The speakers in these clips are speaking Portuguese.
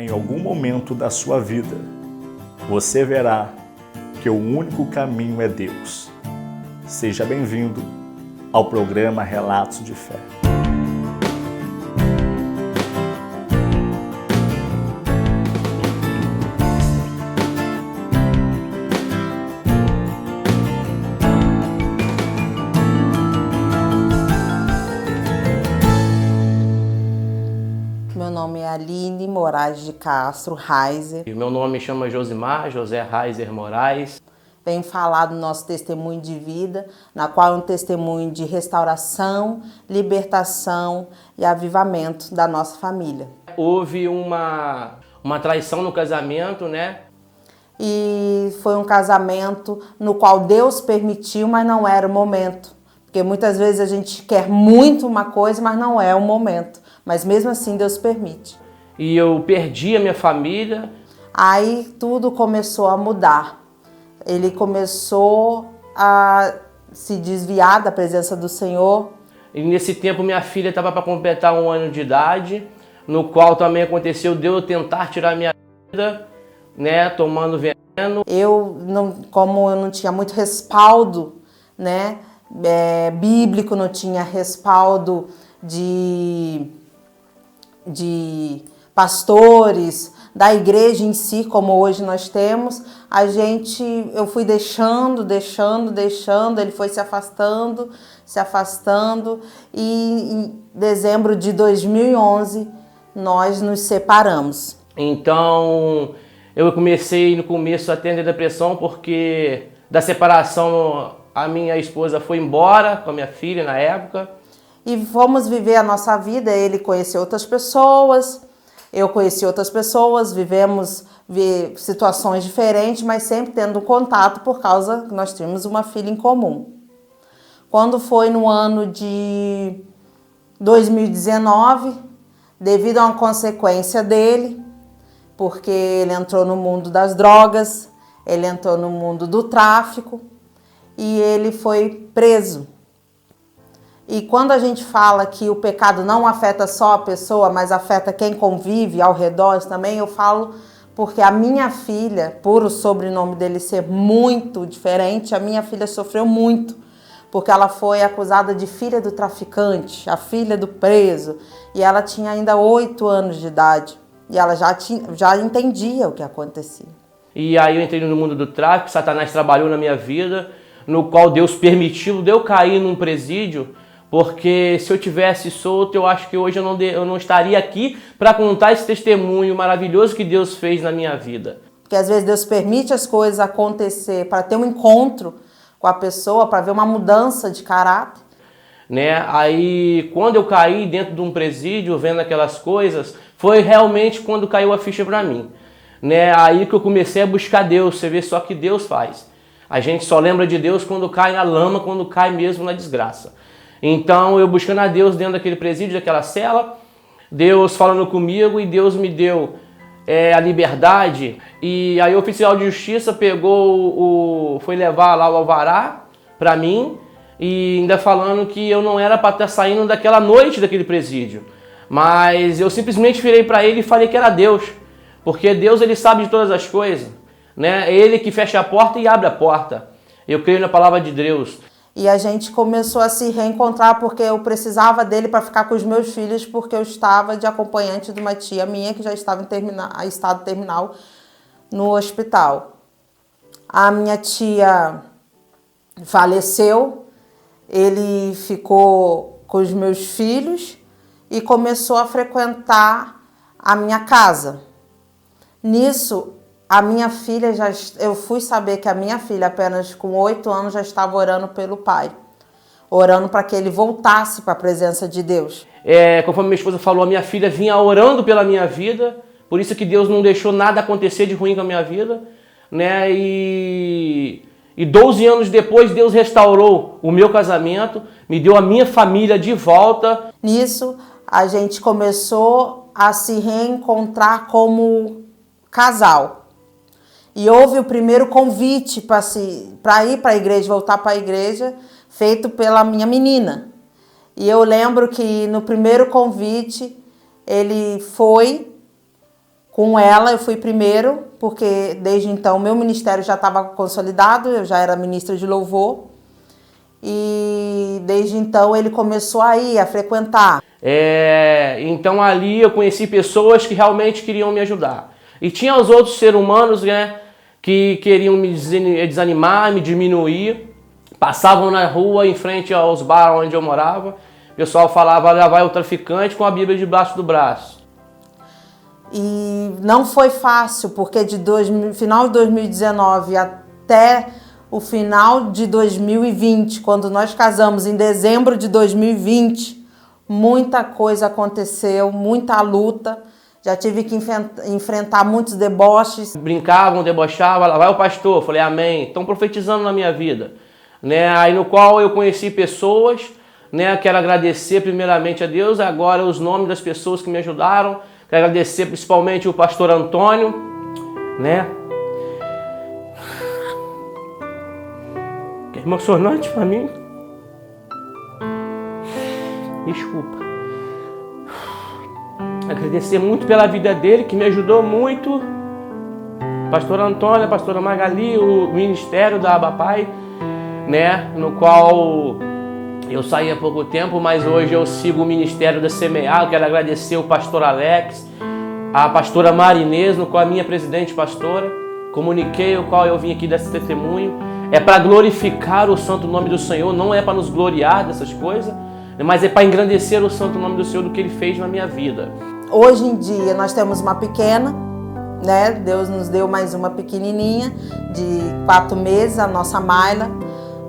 em algum momento da sua vida, você verá que o único caminho é Deus. Seja bem-vindo ao programa Relatos de Fé. Meu nome é Aline Moraes de Castro, Reiser. E meu nome chama Josimar, José Reiser Moraes. Venho falar do nosso testemunho de vida, na qual é um testemunho de restauração, libertação e avivamento da nossa família. Houve uma traição no casamento, né? E foi um casamento no qual Deus permitiu, mas não era o momento. Porque muitas vezes a gente quer muito uma coisa, mas não é o momento. Mas mesmo assim Deus permite. E eu perdi a minha família. Aí tudo começou a mudar. Ele começou a se desviar da presença do Senhor. E nesse tempo minha filha estava para completar 1 ano de idade, no qual também aconteceu de eu tentar tirar minha vida, né, tomando veneno. Como eu não tinha muito respaldo, né, bíblico, não tinha respaldo de pastores, da igreja em si, como hoje nós temos, eu fui deixando, ele foi se afastando, e em dezembro de 2011 nós nos separamos. Então eu comecei no começo a ter depressão porque da separação a minha esposa foi embora com a minha filha na época. E fomos viver a nossa vida, ele conheceu outras pessoas, eu conheci outras pessoas, vivemos situações diferentes, mas sempre tendo contato por causa que nós tínhamos uma filha em comum. Quando foi no ano de 2019, devido a uma consequência dele, porque ele entrou no mundo das drogas, ele entrou no mundo do tráfico e ele foi preso. E quando a gente fala que o pecado não afeta só a pessoa, mas afeta quem convive ao redor também, eu falo porque a minha filha, por o sobrenome dele ser muito diferente, a minha filha sofreu muito, porque ela foi acusada de filha do traficante, a filha do preso, e ela tinha ainda 8 anos de idade, e ela já entendia o que acontecia. E aí eu entrei no mundo do tráfico, Satanás trabalhou na minha vida, no qual Deus permitiu de eu cair num presídio, porque se eu tivesse solto, eu acho que hoje eu não estaria aqui para contar esse testemunho maravilhoso que Deus fez na minha vida. Porque às vezes Deus permite as coisas acontecer para ter um encontro com a pessoa, para ver uma mudança de caráter. Né? Aí quando eu caí dentro de um presídio, vendo aquelas coisas, foi realmente quando caiu a ficha para mim. Né? Aí que eu comecei a buscar Deus, você vê só o que Deus faz. A gente só lembra de Deus quando cai na lama, quando cai mesmo na desgraça. Então eu buscando a Deus dentro daquele presídio, daquela cela, Deus falando comigo e Deus me deu a liberdade. E aí o oficial de justiça foi levar lá o alvará para mim e ainda falando que eu não era para estar saindo daquela noite daquele presídio. Mas eu simplesmente virei para ele e falei que era Deus, porque Deus ele sabe de todas as coisas, né? É Ele que fecha a porta e abre a porta. Eu creio na palavra de Deus. E a gente começou a se reencontrar porque eu precisava dele para ficar com os meus filhos, porque eu estava de acompanhante de uma tia minha que já estava em estado terminal no hospital. A minha tia faleceu, ele ficou com os meus filhos e começou a frequentar a minha casa. Nisso, a minha filha eu fui saber que a minha filha, apenas com 8 anos, já estava orando pelo pai. Orando para que ele voltasse para a presença de Deus. Conforme minha esposa falou, a minha filha vinha orando pela minha vida, por isso que Deus não deixou nada acontecer de ruim com a minha vida. Né? E 12 anos depois, Deus restaurou o meu casamento, me deu a minha família de volta. Nisso, a gente começou a se reencontrar como casal. E houve o primeiro convite para ir para a igreja, voltar para a igreja, feito pela minha menina. E eu lembro que no primeiro convite ele foi Com ela eu fui primeiro, porque desde então meu ministério já estava consolidado, eu já era ministra de louvor. E desde então ele começou a ir, a frequentar. Então ali eu conheci pessoas que realmente queriam me ajudar. E tinha os outros seres humanos, né, que queriam me desanimar, me diminuir. Passavam na rua, em frente aos bares onde eu morava. O pessoal falava, lá vai o traficante com a Bíblia debaixo do braço. E não foi fácil, porque final de 2019 até o final de 2020, quando nós casamos em dezembro de 2020, muita coisa aconteceu, muita luta. Já tive que enfrentar muitos deboches. Brincavam, debochavam, lá vai o pastor. Eu falei, amém, estão profetizando na minha vida. Né? Aí no qual eu conheci pessoas, né? Quero agradecer primeiramente a Deus, agora os nomes das pessoas que me ajudaram. Quero agradecer principalmente o pastor Antônio, né? Que é emocionante para mim. Desculpa. Agradecer muito pela vida dele, que me ajudou muito. Pastor Antônio, a pastora Magali, o ministério da Abapai, né? No qual eu saí há pouco tempo, mas hoje eu sigo o ministério da Semear. Eu quero agradecer o pastor Alex, a pastora Marinês, no qual a minha presidente pastora, comuniquei o qual eu vim aqui desse testemunho. É para glorificar o santo nome do Senhor, não é para nos gloriar dessas coisas, mas é para engrandecer o santo nome do Senhor, do que Ele fez na minha vida. Hoje em dia nós temos uma pequena, né? Deus nos deu mais uma pequenininha de 4 meses, a nossa Mayla.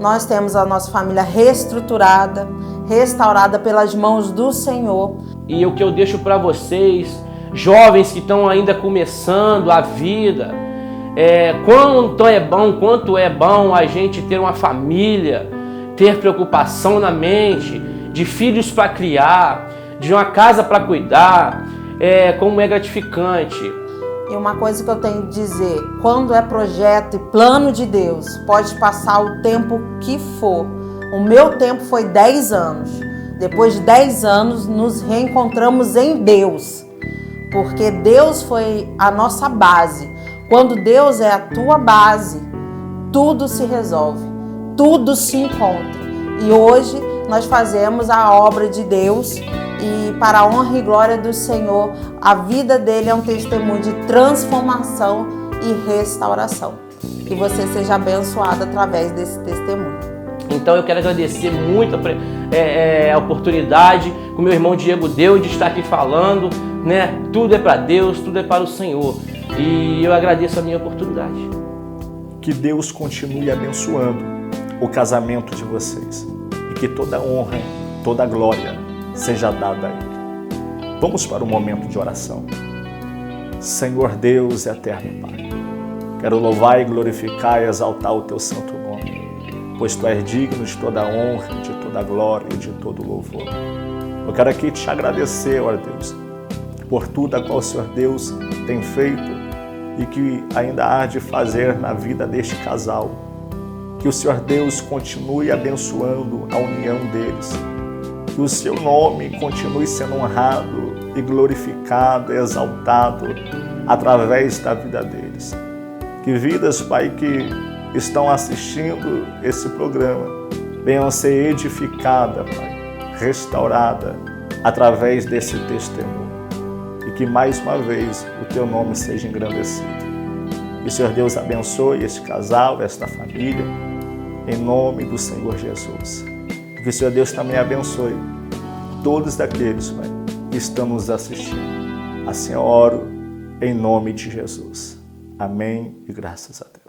Nós temos a nossa família reestruturada, restaurada pelas mãos do Senhor. E o que eu deixo para vocês, jovens que estão ainda começando a vida, quanto é bom a gente ter uma família, ter preocupação na mente, de filhos para criar, de uma casa para cuidar, como é gratificante. E uma coisa que eu tenho que dizer, quando é projeto e plano de Deus, pode passar o tempo que for. O meu tempo foi 10 anos. Depois de 10 anos, nos reencontramos em Deus. Porque Deus foi a nossa base. Quando Deus é a tua base, tudo se resolve, tudo se encontra. E hoje nós fazemos a obra de Deus. E para a honra e glória do Senhor, a vida dele é um testemunho de transformação e restauração. Que você seja abençoado através desse testemunho. Então eu quero agradecer muito a oportunidade que o meu irmão Diego deu de estar aqui falando, né? Tudo é para Deus, tudo é para o Senhor. E eu agradeço a minha oportunidade. Que Deus continue abençoando o casamento de vocês e que toda honra, toda glória seja dada a Ele. Vamos para o momento de oração. Senhor Deus eterno Pai, quero louvar e glorificar e exaltar o Teu santo nome, pois Tu és digno de toda honra, de toda glória e de todo louvor. Eu quero aqui te agradecer, ó Deus, por tudo a qual o Senhor Deus tem feito e que ainda há de fazer na vida deste casal. Que o Senhor Deus continue abençoando a união deles. Que o Seu nome continue sendo honrado e glorificado, exaltado através da vida deles. Que vidas, Pai, que estão assistindo esse programa venham ser edificadas, Pai, restaurada através desse testemunho. E que mais uma vez o Teu nome seja engrandecido. Que o Senhor Deus abençoe este casal, esta família, em nome do Senhor Jesus. Que o Senhor Deus também abençoe todos daqueles, Pai, que estão nos assistindo. Assim eu oro em nome de Jesus. Amém e graças a Deus.